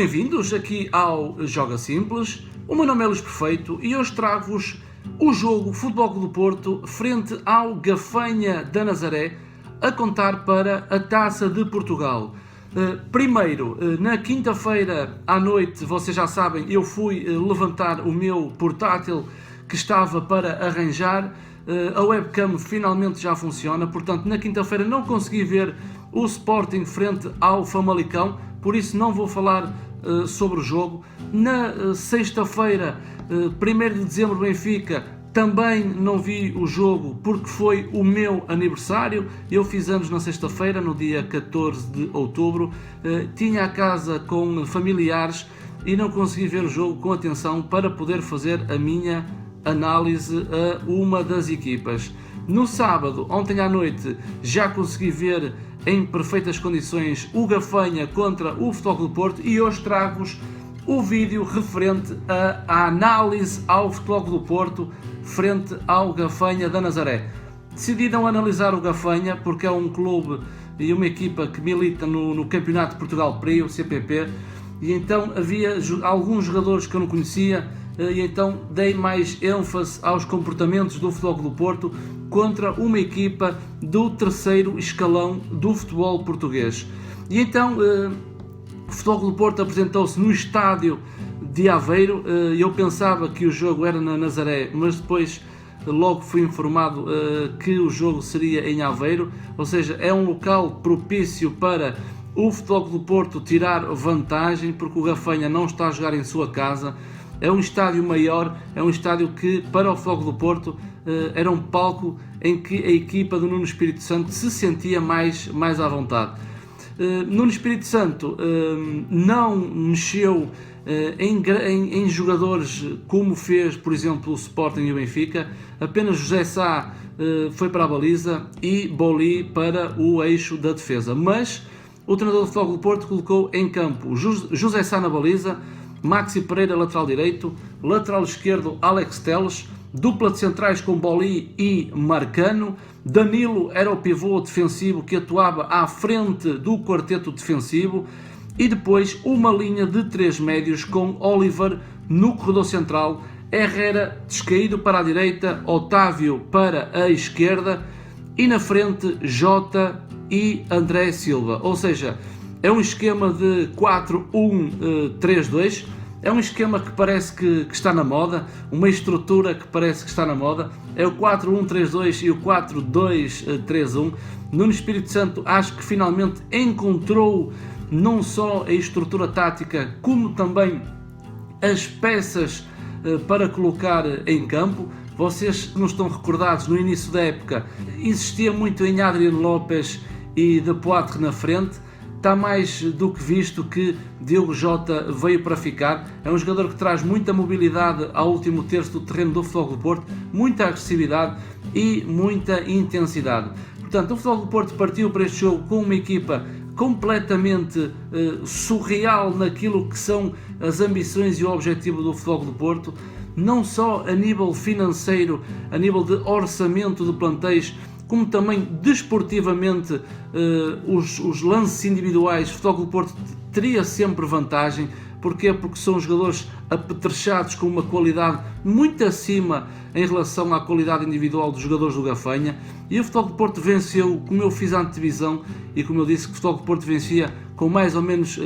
bem-vindos aqui ao Joga Simples. O meu nome é Luís Perfeito e hoje trago-vos o jogo Futebol Clube do Porto frente ao Gafanha da Nazaré, a contar para a Taça de Portugal. Primeiro, na quinta-feira à noite, vocês já sabem, eu fui levantar o meu portátil que estava para arranjar. A webcam finalmente já funciona, portanto na quinta-feira não consegui ver o Sporting frente ao Famalicão, por isso não vou falar sobre o jogo. Na sexta-feira, 1º de dezembro, Benfica, também não vi o jogo porque foi o meu aniversário. Eu fiz anos na sexta-feira, no dia 14 de outubro, tinha a casa com familiares e não consegui ver o jogo com atenção para poder fazer a minha análise a uma das equipas. No sábado, ontem à noite, já consegui ver em perfeitas condições o Gafanha contra o Futebol Clube do Porto e hoje trago-vos o vídeo referente à análise ao Futebol Clube do Porto frente ao Gafanha da Nazaré. Decidi não analisar o Gafanha porque é um clube e uma equipa que milita no Campeonato de Portugal Prio, CPP, e então havia alguns jogadores que eu não conhecia, e então dei mais ênfase aos comportamentos do Futebol Clube do Porto contra uma equipa do terceiro escalão do futebol português. E então o Futebol Clube do Porto apresentou-se no estádio de Aveiro. Eu pensava que o jogo era na Nazaré, mas depois logo fui informado que o jogo seria em Aveiro, ou seja, é um local propício para o Futebol Clube do Porto tirar vantagem, porque o Gafanha não está a jogar em sua casa. É um estádio maior, é um estádio que para o Futebol Clube do Porto era um palco em que a equipa do Nuno Espírito Santo se sentia mais à vontade. Nuno Espírito Santo não mexeu em jogadores como fez, por exemplo, o Sporting e o Benfica. Apenas José Sá foi para a baliza e Boli para o eixo da defesa. Mas o treinador do Futebol Clube do Porto colocou em campo José Sá na baliza, Maxi Pereira lateral direito, lateral esquerdo Alex Telles, dupla de centrais com Boli e Marcano. Danilo era o pivô defensivo que atuava à frente do quarteto defensivo e depois uma linha de 3 médios com Oliver no corredor central, Herrera descaído para a direita, Otávio para a esquerda e na frente Jota e André Silva. Ou seja, é um esquema de 4-1-3-2, é um esquema que parece que está na moda, uma estrutura que parece que está na moda, é o 4-1-3-2 e o 4-2-3-1. Nuno Espírito Santo acho que finalmente encontrou não só a estrutura tática, como também as peças para colocar em campo. Vocês que não estão recordados, no início da época existia muito em Adriano Lopes e De Poitre na frente. Está mais do que visto que Diogo Jota veio para ficar. É um jogador que traz muita mobilidade ao último terço do terreno do Futebol Clube do Porto, muita agressividade e muita intensidade. Portanto, o Futebol Clube do Porto partiu para este jogo com uma equipa completamente surreal naquilo que são as ambições e o objetivo do Futebol Clube do Porto, não só a nível financeiro, a nível de orçamento de plantéis, como também desportivamente. Os lances individuais, o Futebol Clube do Porto teria sempre vantagem. Porquê? Porque são jogadores apetrechados com uma qualidade muito acima em relação à qualidade individual dos jogadores do Gafanha. E o Futebol Clube do Porto venceu, como eu fiz a antevisão e como eu disse que o Futebol Clube do Porto vencia com mais ou menos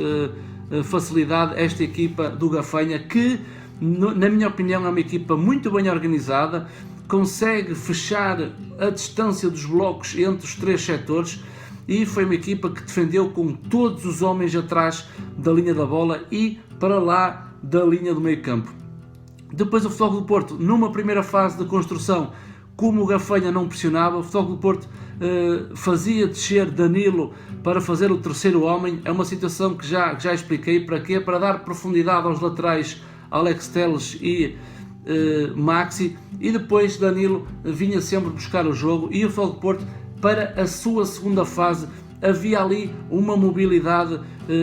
facilidade esta equipa do Gafanha, que na minha opinião é uma equipa muito bem organizada, consegue fechar a distância dos blocos entre os 3 setores e foi uma equipa que defendeu com todos os homens atrás da linha da bola e para lá da linha do meio campo. Depois o Futebol Clube do Porto, numa primeira fase de construção, como o Gafanha não pressionava, o Futebol Clube do Porto fazia descer Danilo para fazer o terceiro homem. É uma situação que já expliquei. Para quê? Para dar profundidade aos laterais Alex Telles e Maxi, e depois Danilo vinha sempre buscar o jogo. E o Futebol Clube do Porto, para a sua segunda fase, havia ali uma mobilidade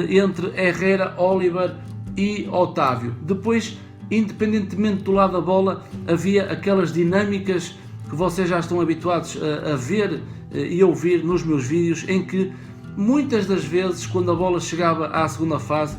entre Herrera, Oliver e Otávio. Depois, independentemente do lado da bola, havia aquelas dinâmicas que vocês já estão habituados a ver e ouvir nos meus vídeos, em que muitas das vezes, quando a bola chegava à segunda fase,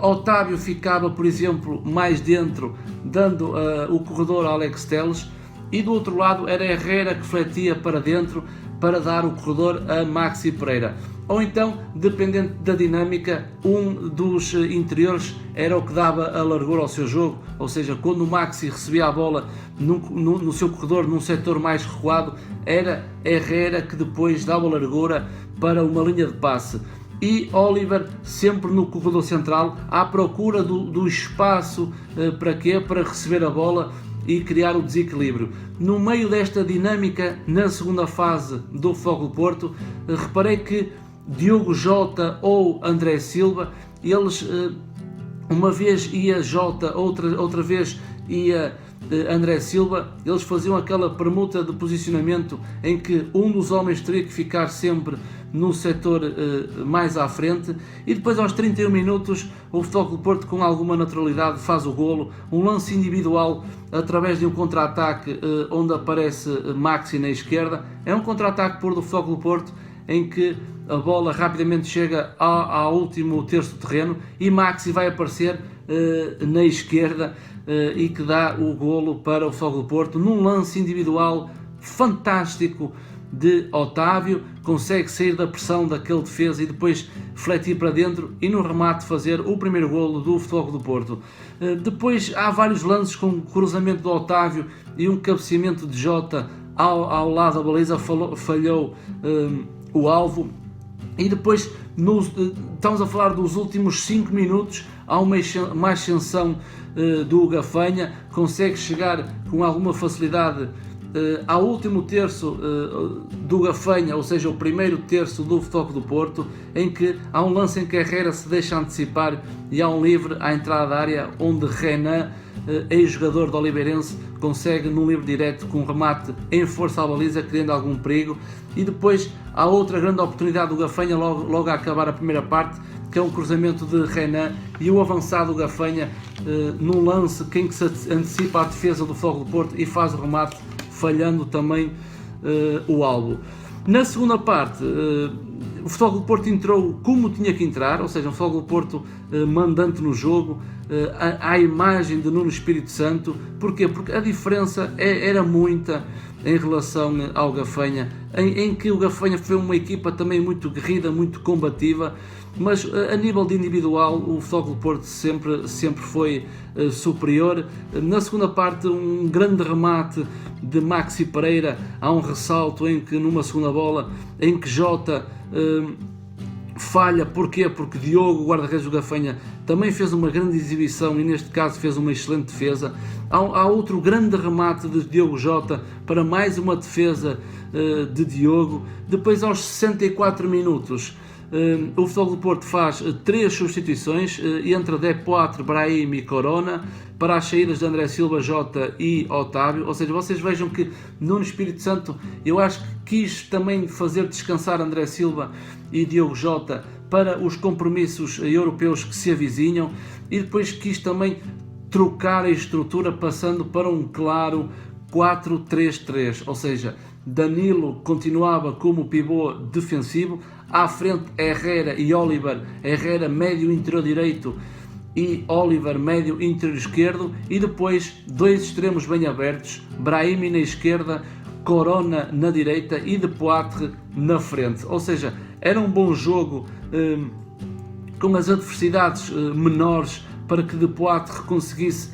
Otávio ficava, por exemplo, mais dentro, dando o corredor a Alex Telles, e do outro lado era Herrera que fletia para dentro para dar o corredor a Maxi Pereira. Ou então, dependendo da dinâmica, um dos interiores era o que dava a largura ao seu jogo, ou seja, quando o Maxi recebia a bola no seu corredor, num setor mais recuado, era Herrera que depois dava a largura para uma linha de passe. E Oliver sempre no corredor central, à procura do espaço, para quê? Para receber a bola e criar o desequilíbrio. No meio desta dinâmica, na segunda fase do Futebol do Porto, reparei que Diogo Jota ou André Silva, eles uma vez ia Jota, outra vez ia André Silva, eles faziam aquela permuta de posicionamento em que um dos homens teria que ficar sempre no setor mais à frente, e depois aos 31 minutos o Futebol do Porto com alguma naturalidade faz o golo, um lance individual através de um contra-ataque onde aparece Maxi na esquerda. É um contra-ataque por do Futebol do Porto em que a bola rapidamente chega ao último terço do terreno e Maxi vai aparecer na esquerda e que dá o golo para o Futebol do Porto num lance individual fantástico de Otávio. Consegue sair da pressão daquele defesa e depois fletir para dentro e no remate fazer o primeiro golo do Futebol do Porto. Depois há vários lances com cruzamento do Otávio e um cabeceamento de Jota ao lado da baliza, falhou o alvo. E depois estamos a falar dos últimos 5 minutos, há uma ascensão do Gafanha, consegue chegar com alguma facilidade ao último terço do Gafanha, ou seja, o primeiro terço do Futebol do Porto, em que há um lance em que Herrera se deixa antecipar e há um livre à entrada da área onde Renan, ex-jogador do Oliveirense, consegue num livre direto com um remate em força à baliza, criando algum perigo. E depois há outra grande oportunidade do Gafanha logo a acabar a primeira parte, que é um cruzamento de Renan e o avançado Gafanha num lance em que se antecipa a defesa do Futebol do Porto e faz o remate, falhando também o alvo. Na segunda parte, o Futebol do Porto entrou como tinha que entrar, ou seja, o Futebol do Porto mandante no jogo, à imagem de Nuno Espírito Santo. Porquê? Porque a diferença era muita em relação ao Gafanha, em que o Gafanha foi uma equipa também muito guerrida, muito combativa, mas a nível de individual o Futebol do Porto sempre foi superior. Na segunda parte, um grande remate de Maxi Pereira, há um ressalto em que numa segunda bola em que Jota falha. Porquê? Porque Diogo, o guarda-redes do Gafanha, também fez uma grande exibição e neste caso fez uma excelente defesa. Há outro grande remate de Diogo Jota para mais uma defesa de Diogo. Depois aos 64 minutos o Futebol do Porto faz 3 substituições, entra Depoitre, Brahim e Corona para as saídas de André Silva, Jota e Otávio. Ou seja, vocês vejam que Nuno Espírito Santo, eu acho que quis também fazer descansar André Silva e Diogo Jota para os compromissos europeus que se avizinham, e depois quis também trocar a estrutura passando para um claro 4-3-3, ou seja, Danilo continuava como pivô defensivo, à frente Herrera e Oliver, Herrera médio interior direito e Oliver médio interior esquerdo, e depois 2 extremos bem abertos, Brahimi na esquerda, Corona na direita e Depoitre na frente. Ou seja, era um bom jogo com as adversidades menores para que Depoitre conseguisse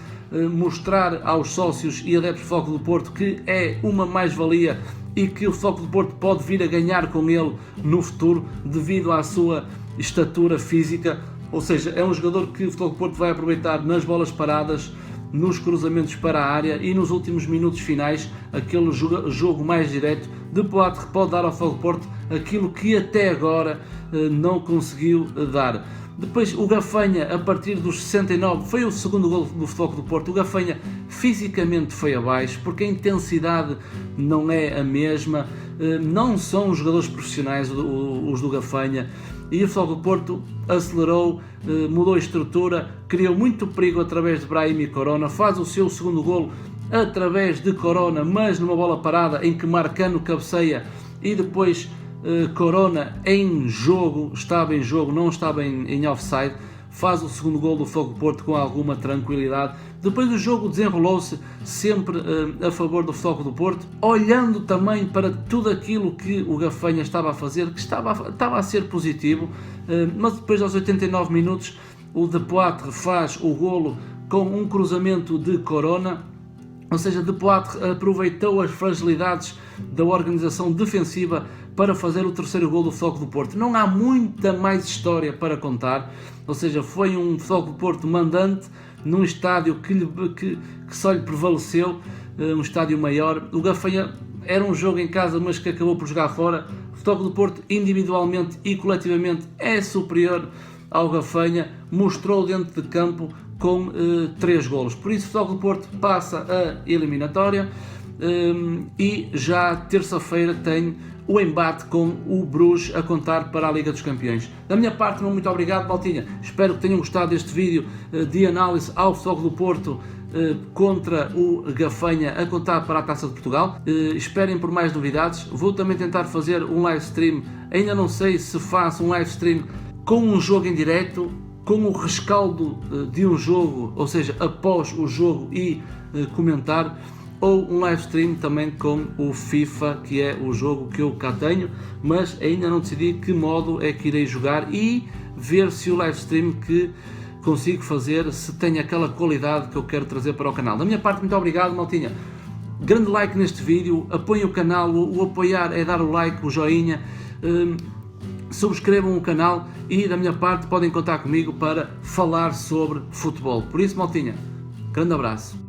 mostrar aos sócios e adeptos do Futebol do Porto que é uma mais-valia e que o Futebol do Porto pode vir a ganhar com ele no futuro devido à sua estatura física. Ou seja, é um jogador que o Futebol do Porto vai aproveitar nas bolas paradas, nos cruzamentos para a área e nos últimos minutos finais, aquele jogo mais direto. Depoitre pode dar ao Futebol do Porto aquilo que até agora não conseguiu dar. Depois o Gafanha, a partir dos 69, foi o segundo gol do Futebol do Porto. O Gafanha fisicamente foi abaixo, porque a intensidade não é a mesma, não são os jogadores profissionais os do Gafanha, e o Futebol do Porto acelerou, mudou a estrutura, criou muito perigo através de Brahim e Corona, faz o seu segundo golo através de Corona, mas numa bola parada em que Marcano cabeceia e depois Corona em jogo, estava em jogo, não estava em offside. faz o segundo gol do Futebol do Porto com alguma tranquilidade. Depois o jogo desenrolou-se sempre a favor do Futebol do Porto, olhando também para tudo aquilo que o Gafanha estava a fazer, que estava a ser positivo, mas depois aos 89 minutos o De Poitre faz o golo com um cruzamento de Corona, ou seja, De Poitre aproveitou as fragilidades da organização defensiva para fazer o terceiro gol do Futebol do Porto. Não há muita mais história para contar, ou seja, foi um Futebol do Porto mandante num estádio que só lhe prevaleceu, um estádio maior. O Gafanha era um jogo em casa, mas que acabou por jogar fora. O Futebol do Porto individualmente e coletivamente é superior ao Gafanha, mostrou dentro de campo com 3 golos. Por isso o Futebol do Porto passa a eliminatória e já terça-feira tem o embate com o Bruges a contar para a Liga dos Campeões. Da minha parte, muito obrigado, maltinha. Espero que tenham gostado deste vídeo de análise ao Futebol do Porto contra o Gafanha a contar para a Taça de Portugal. Esperem por mais novidades. Vou também tentar fazer um live stream. Ainda não sei se faço um live stream com um jogo em direto, com o rescaldo de um jogo, ou seja, após o jogo e comentar, ou um live stream também com o FIFA, que é o jogo que eu cá tenho, mas ainda não decidi que modo é que irei jogar e ver se o live stream que consigo fazer, se tem aquela qualidade que eu quero trazer para o canal. Da minha parte, muito obrigado, maltinha. Grande like neste vídeo, apoiem o canal, o apoiar é dar o like, o joinha, subscrevam o canal e da minha parte podem contar comigo para falar sobre futebol. Por isso, maltinha, grande abraço.